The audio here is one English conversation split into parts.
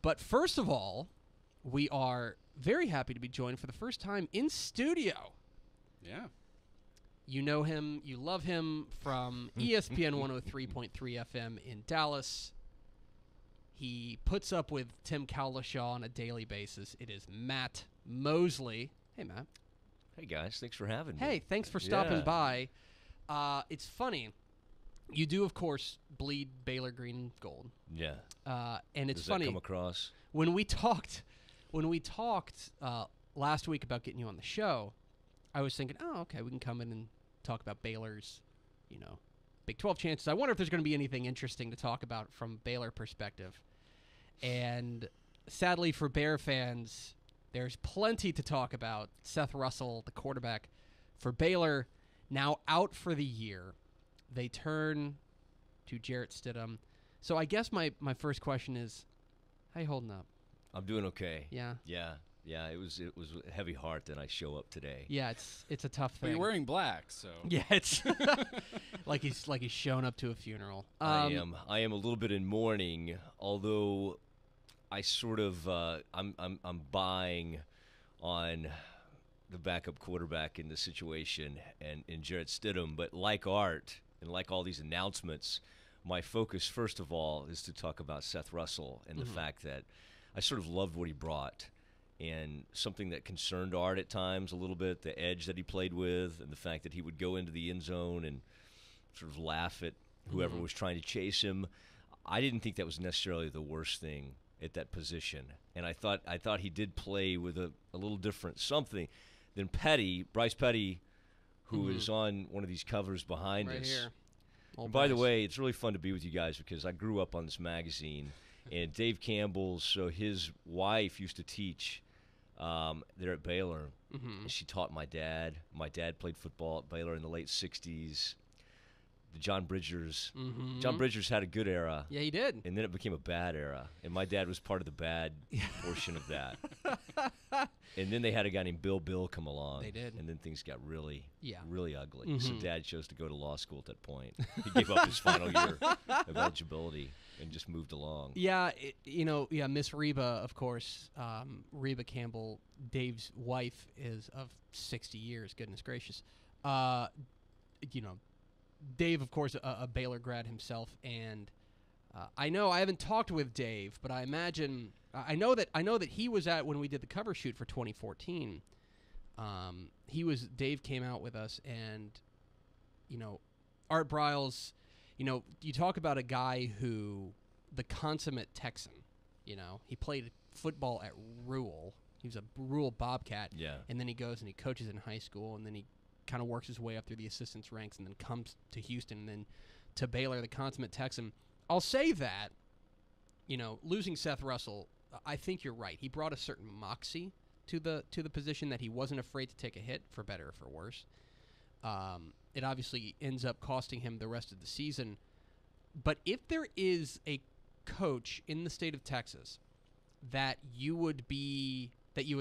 But first of all, we are very happy to be joined for the first time in studio. Yeah. You know him, you love him from ESPN 103.3 FM in Dallas. He puts up with Tim Cowlishaw on a daily basis. It is Matt Mosley. Hey, Matt. Hey, guys. Thanks for having me. Hey, thanks for stopping by. It's funny. You do, of course, bleed Baylor green and gold. Yeah. And it's Does funny. that come across? When we talked last week about getting you on the show, I was thinking, oh, okay, we can come in and talk about Baylor's, Big 12 chances. I wonder if there's going to be anything interesting to talk about from Baylor perspective. And sadly for Bear fans, there's plenty to talk about. Seth Russell, the quarterback for Baylor, now out for the year. They turn to Jarrett Stidham. So I guess my first question is, how you holding up? I'm doing okay. Yeah. Yeah. It was a heavy heart that I show up today. Yeah, it's a tough thing. But you're wearing black, so. Yeah, it's like he's showing up to a funeral. I am a little bit in mourning, although I sort of I'm buying on the backup quarterback in the situation and in Jarrett Stidham. But like Art and like all these announcements, my focus first of all is to talk about Seth Russell and the fact that I sort of loved what he brought. And something that concerned Art at times a little bit, the edge that he played with and the fact that he would go into the end zone and sort of laugh at whoever was trying to chase him. I didn't think that was necessarily the worst thing at that position. And I thought he did play with a little different something than Bryce Petty, who is on one of these covers behind right us. here. And by the way, it's really fun to be with you guys because I grew up on this magazine. And Dave Campbell, so his wife used to teach there at Baylor. And she taught my dad. My dad played football at Baylor in the late 60s. The John Bridgers. John Bridgers had a good era. Yeah, he did. And then it became a bad era. And my dad was part of the bad portion of that. And then they had a guy named Bill come along. They did. And then things got really ugly. Mm-hmm. So Dad chose to go to law school at that point. He gave up his final year of eligibility and just moved along. Yeah, Miss Reba, of course, Reba Campbell, Dave's wife, is of 60 years. Goodness gracious. Dave, of course, a Baylor grad himself, and I haven't talked with Dave, but I imagine I know that he was at when we did the cover shoot for 2014. Dave came out with us, and Art Briles. You talk about a guy who, the consummate Texan. He played football at Rural. He was a Rural Bobcat. Yeah. And then he goes and he coaches in high school, and then he kind of works his way up through the assistants ranks and then comes to Houston and then to Baylor, the consummate Texan. I'll say that, losing Seth Russell, I think you're right. He brought a certain moxie to the position that he wasn't afraid to take a hit, for better or for worse. It obviously ends up costing him the rest of the season. But if there is a coach in the state of Texas that you would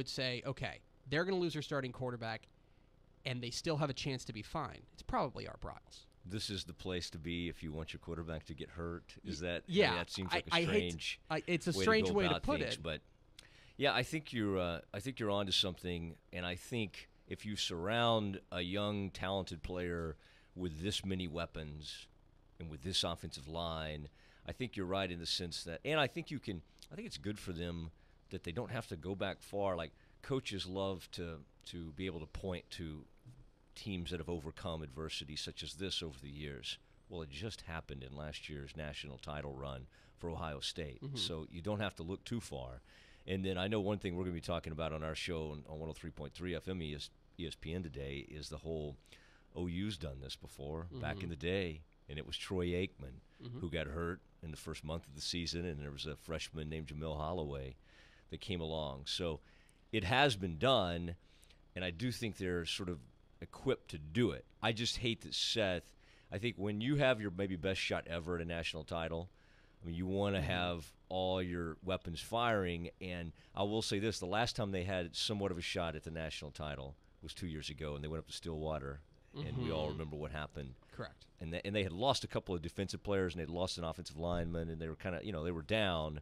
say, okay, they're going to lose their starting quarterback and they still have a chance to be fine, it's probably Art Briles. This is the place to be if you want your quarterback to get hurt. Is that? Yeah, that seems like a strange. It's a strange way to put things, it. But yeah, I think you're onto something, and I think if you surround a young, talented player with this many weapons and with this offensive line, I think you're right in the sense that, and I think it's good for them that they don't have to go back far. Like coaches love to be able to point to teams that have overcome adversity such as this over the years. Well, it just happened in last year's national title run for Ohio State. So you don't have to look too far. And then I know one thing we're going to be talking about on our show on 103.3 FM ESPN today is the whole OU's done this before back in the day, and it was Troy Aikman who got hurt in the first month of the season, and there was a freshman named Jamil Holloway that came along. So it has been done, and I do think they're sort of equipped to do it. I just hate that Seth, I think when you have your maybe best shot ever at a national title, I mean, you want to have all your weapons firing, and I will say this, the last time they had somewhat of a shot at the national title was 2 years ago, and they went up to Stillwater, and we all remember what happened. Correct. And they had lost a couple of defensive players, and they'd lost an offensive lineman, and they were kind of, they were down.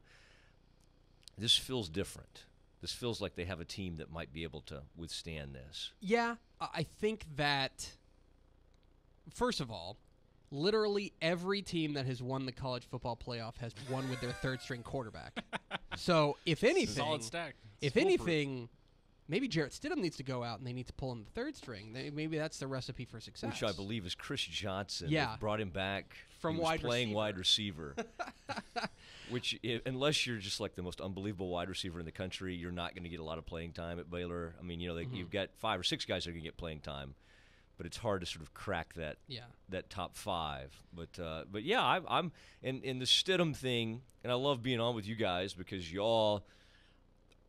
this feels different. This feels like they have a team that might be able to withstand this. Yeah, I think that, first of all, literally every team that has won the college football playoff has won with their third-string quarterback. So, if anything, solid stack. Maybe Jarrett Stidham needs to go out and they need to pull in the third string. Maybe that's the recipe for success. Which I believe is Chris Johnson. Yeah. They brought him back From he was wide playing receiver. wide receiver. Which, unless you're just like the most unbelievable wide receiver in the country, you're not going to get a lot of playing time at Baylor. I mean, you've got 5 or 6 guys that are going to get playing time, but it's hard to sort of crack that top 5. But yeah, I'm in the Stidham thing, and I love being on with you guys because y'all.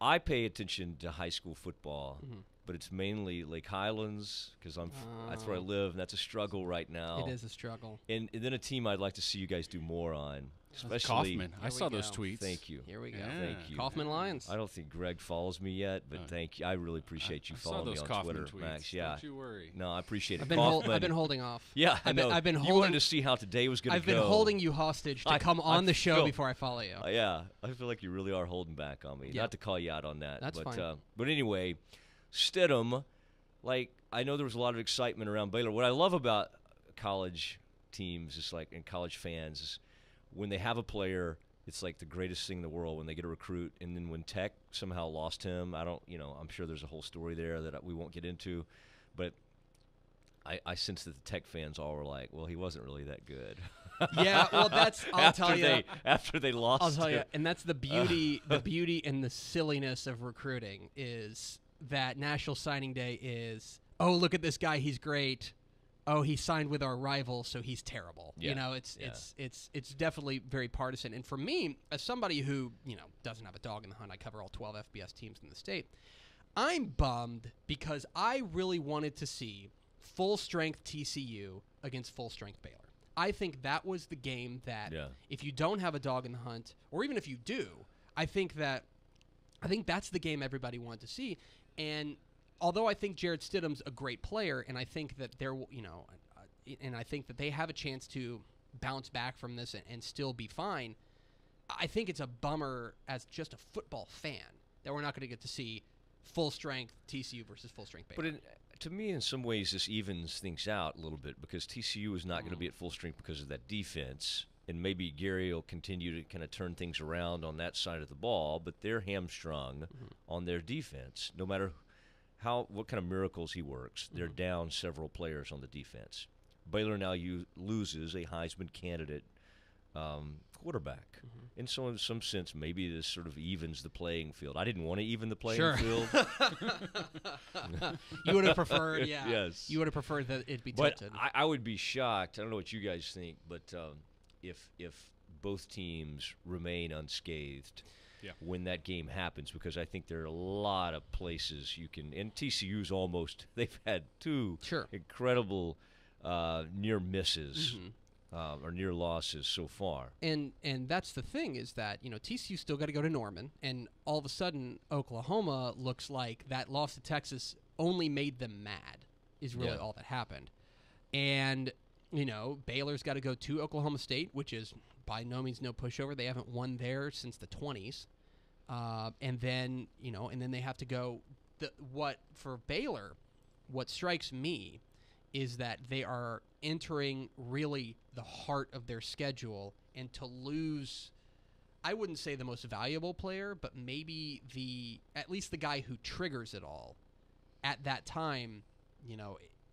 I pay attention to high school football, but it's mainly Lake Highlands because that's where I live, and that's a struggle right now. It is a struggle. And then a team I'd like to see you guys do more on, especially Kaufman. I saw those tweets. Thank you. Here we go. Yeah. Thank you. Kaufman Lions. I don't think Greg follows me yet, but thank you. I really appreciate you following me on Kaufman Twitter, tweets. Max. Yeah. Don't you worry. No, I appreciate it. I've been holding off. Yeah, I know. I've been You holding. wanted to see how today was going to go. I've been holding you hostage to come on the show feel- before I follow you. Yeah, I feel like you really are holding back on me. Yeah. Not to call you out on that. That's but, fine. But anyway, Stidham, I know there was a lot of excitement around Baylor. What I love about college teams and college fans is when they have a player, it's like the greatest thing in the world when they get a recruit. And then when Tech somehow lost him, I'm sure there's a whole story there that we won't get into. But I sense that the Tech fans all were like, well, he wasn't really that good. Yeah, well, I'll tell you. After they lost I'll tell you, him. and that's the beauty, the beauty and the silliness of recruiting is that National Signing Day is, oh, look at this guy, he's great. Oh, he signed with our rival, so he's terrible. Yeah. It's definitely very partisan. And for me, as somebody who doesn't have a dog in the hunt, I cover all 12 FBS teams in the state. I'm bummed because I really wanted to see full-strength TCU against full-strength Baylor. I think that was the game that if you don't have a dog in the hunt, or even if you do, I think that's the game everybody wanted to see. And although I think Jarrett Stidham's a great player, and I think that and I think that they have a chance to bounce back from this and still be fine, I think it's a bummer as just a football fan that we're not going to get to see full-strength TCU versus full-strength Baylor. But to me, in some ways, this evens things out a little bit because TCU is not going to be at full strength because of that defense, and maybe Gary will continue to kind of turn things around on that side of the ball, but they're hamstrung on their defense. No matter what kind of miracles he works, they're down several players on the defense. Baylor now loses a Heisman candidate quarterback. And so in some sense, maybe this sort of evens the playing field. I didn't want to even the playing field. You would have preferred, Yes. You would have preferred that it be But tilted. I would be shocked. I don't know what you guys think, but if both teams remain unscathed when that game happens, because I think there are a lot of places you can. And TCU's they've had 2 incredible near misses. Or near losses so far. And that's the thing is that, TCU still got to go to Norman, and all of a sudden Oklahoma looks like that loss to Texas only made them mad is really all that happened. And, Baylor's got to go to Oklahoma State, which is by no means no pushover. They haven't won there since the 20s. And then they have to go for Baylor, what strikes me is that they are entering really the heart of their schedule, and to lose, I wouldn't say the most valuable player, but maybe at least the guy who triggers it all at that time,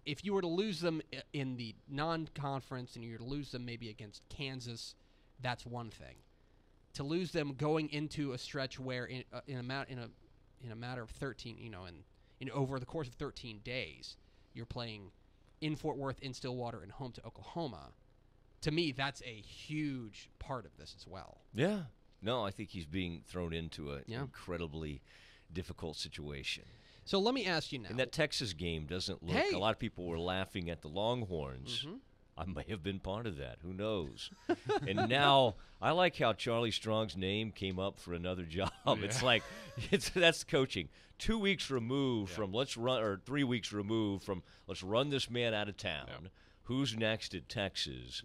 if you were to lose them in the non-conference and you were to lose them maybe against Kansas, that's one thing. To lose them going into a stretch where in a matter of 13, in over the course of 13 days, you're playing in Fort Worth, in Stillwater, and home to Oklahoma. To me, that's a huge part of this as well. Yeah. No, I think he's being thrown into an incredibly difficult situation. So let me ask you now. And that Texas game doesn't look. Hey. A lot of people were laughing at the Longhorns. I may have been part of that. Who knows? And now I like how Charlie Strong's name came up for another job. It's like that's coaching. 2 weeks removed from let's run, or 3 weeks removed from let's run this man out of town. Who's next at Texas?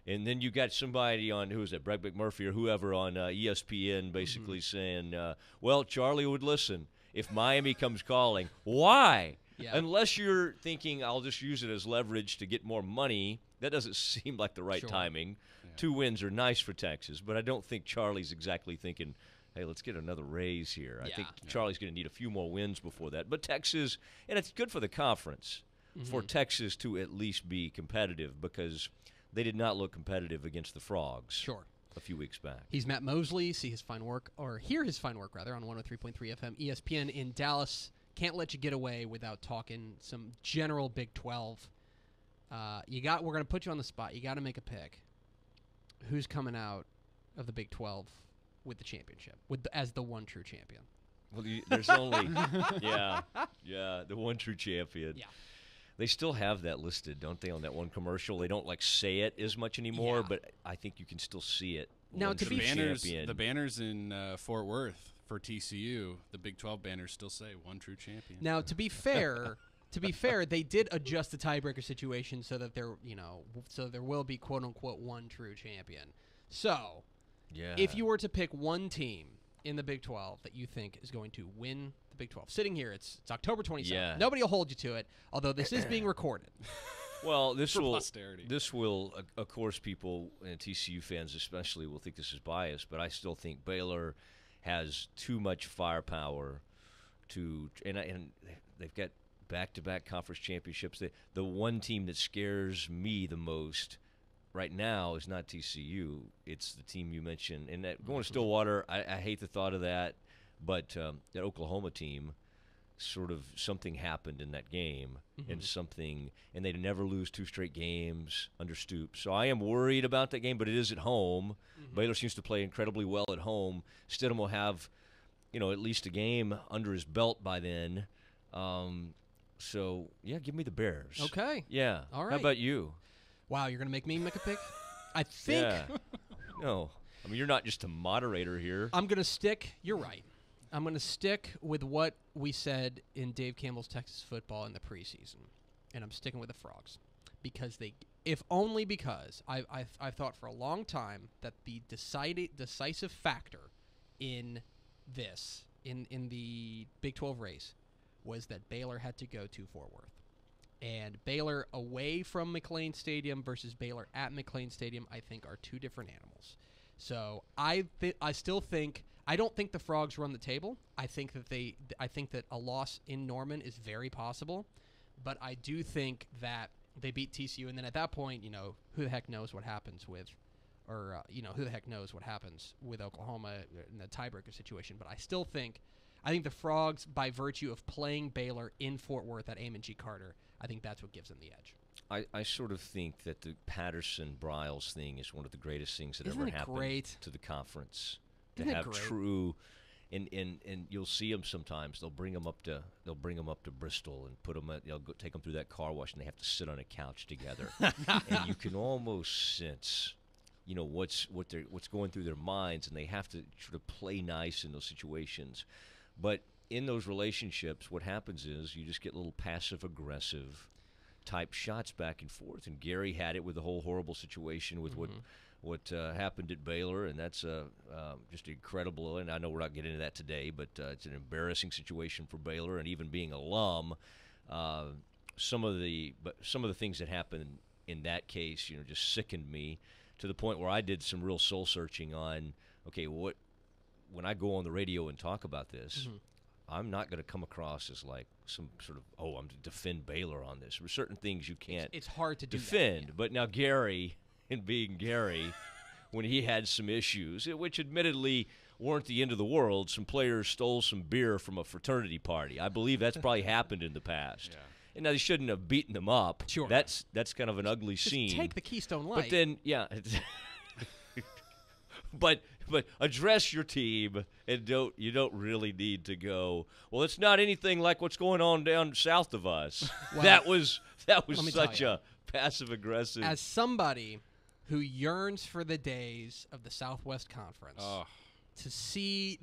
And then you got somebody on, who was it, Brett McMurphy or whoever on ESPN basically saying, well, Charlie would listen if Miami comes calling. Why? Yeah. Unless you're thinking I'll just use it as leverage to get more money, that doesn't seem like the right timing. Yeah. 2 wins are nice for Texas, but I don't think Charlie's exactly thinking, hey, let's get another raise here. I think Charlie's going to need a few more wins before that. But Texas, and it's good for the conference for Texas to at least be competitive, because they did not look competitive against the Frogs a few weeks back. He's Matt Mosley. See his fine work, or hear his fine work, rather, on 103.3 FM ESPN in Dallas. Can't let you get away without talking some general Big 12. We're going to put you on the spot. You got to make a pick. Who's coming out of the Big 12 with the championship, as the one true champion? Well, there's only, the one true champion. Yeah. They still have that listed, don't they, on that one commercial? They don't, say it as much anymore, but I think you can still see it. Now, to be the banners in Fort Worth for TCU, the Big 12 banners still say one true champion. Now, to be fair, they did adjust the tiebreaker situation so that there will be quote unquote one true champion. So, if you were to pick one team in the Big 12 that you think is going to win the Big 12, sitting here, it's October 27th. Yeah. Nobody will hold you to it, although this is being recorded. Well, this will, posterity. Of course, people and TCU fans especially will think this is biased, but I still think Baylor has too much firepower and they've got back-to-back conference championships. The one team that scares me the most right now is not TCU. It's the team you mentioned. And going to Stillwater, I hate the thought of that, but that Oklahoma team, sort of something happened in that game, and they never lose 2 straight games under Stoops. So I am worried about that game, but it is at home. Baylor seems to play incredibly well at home. Stidham will have, at least a game under his belt by then. So, give me the Bears. Okay. Yeah. All right. How about you? Wow, you're going to make me make a pick? I think. Yeah. No. I mean, you're not just a moderator here. I'm going to stick. You're right. I'm going to stick with what we said in Dave Campbell's Texas football in the preseason, and I'm sticking with the Frogs because I've thought for a long time that the decisive factor in the Big 12 race was that Baylor had to go to Fort Worth. And Baylor away from McLean Stadium versus Baylor at McLean Stadium, I think, are 2 different animals. So I still think I don't think the Frogs run the table. I think that a loss in Norman is very possible, but I do think that they beat TCU, and then at that point, who the heck knows what happens with Oklahoma in the tiebreaker situation. But I think the Frogs, by virtue of playing Baylor in Fort Worth at Amon G. Carter, I think that's what gives them the edge. I sort of think that the Patterson-Bryles thing is one of the greatest things that ever happened to the conference. To have true, and you'll see them sometimes. They'll bring them up to Bristol and put them. They'll go take them through that car wash, and they have to sit on a couch together. And you can almost sense, what's going through their minds, and they have to sort of play nice in those situations. But in those relationships, what happens is you just get little passive-aggressive type shots back and forth. And Gary had it with the whole horrible situation with what happened at Baylor, and that's just incredible. And I know we're not getting into that today, but it's an embarrassing situation for Baylor, and even being alum, some of the things that happened in that case, just sickened me to the point where I did some real soul searching on, when I go on the radio and talk about this, I'm not going to come across as like some sort of, I'm to defend Baylor on this. There are certain things you can't it's hard to defend. Do that, But now Gary, and being Gary, when he had some issues, which admittedly weren't the end of the world, some players stole some beer from a fraternity party. I believe that's probably happened in the past. Yeah. And now they shouldn't have beaten them up. Sure. That's kind of an ugly Just scene. Take the Keystone Light. But then, but address your team, and you don't really need to go, well, it's not anything like what's going on down south of us. Well, that was such a passive-aggressive. As somebody who yearns for the days of the Southwest Conference, to see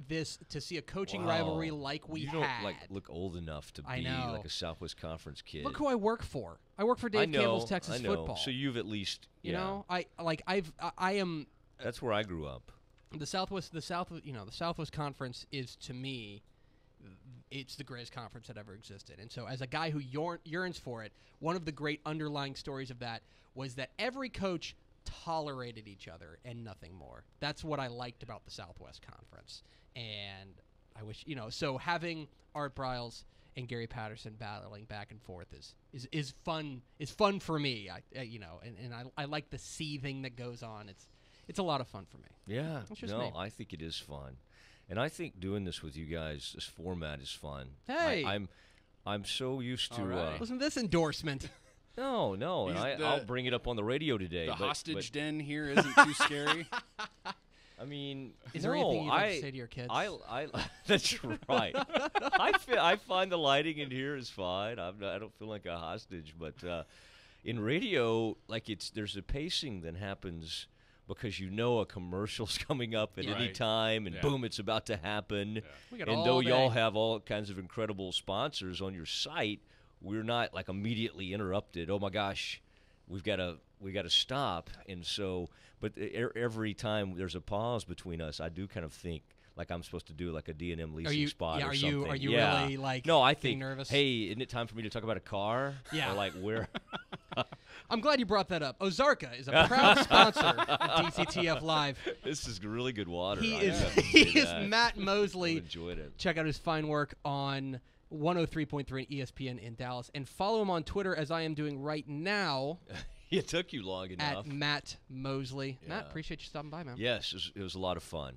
a coaching rivalry like we you don't had. look old enough to I be know. like a Southwest Conference kid. Look who I work for. I work for Dave Campbell's Texas I know. Football. So you've at least You know, I am. That's where I grew up. The Southwest Conference is, to me, it's the greatest conference that ever existed. And so as a guy who yearns for it, one of the great underlying stories of that was that every coach tolerated each other and nothing more. That's what I liked about the Southwest Conference. And I wish, so having Art Briles and Gary Patterson battling back and forth is fun. Is fun for me. I like the seething that goes on. It's a lot of fun for me. Yeah. That's just me. I think it is fun. And I think doing this with you guys, this format is fun. Hey. I'm so used to. All right. Listen to this endorsement. No, and I'll bring it up on the radio today. The but hostage den here isn't too scary. I mean, Is there anything you'd like to say to your kids? That's right. I find the lighting in here is fine. I don't feel like a hostage, but in radio, there's a pacing that happens because a commercial's coming up at any time, and boom, it's about to happen. Yeah. We got And all though day. y'all have all kinds of incredible sponsors on your site, we're not immediately interrupted. Oh my gosh, we got to stop. And so, but every time there's a pause between us, I do kind of think like I'm supposed to do like a D&M leasing spot or something. Are you really No, I getting think. nervous? Hey, isn't it time for me to talk about a car? Yeah. Or where? I'm glad you brought that up. Ozarka is a proud sponsor of DCTF Live. This is really good water. He I is have to say that. Matt Mosley. I've enjoyed it. Check out his fine work on 103.3 ESPN in Dallas, and follow him on Twitter as I am doing right now. It took you long enough. At Matt Mosley. Yeah. Matt, appreciate you stopping by, man. Yes, it was a lot of fun.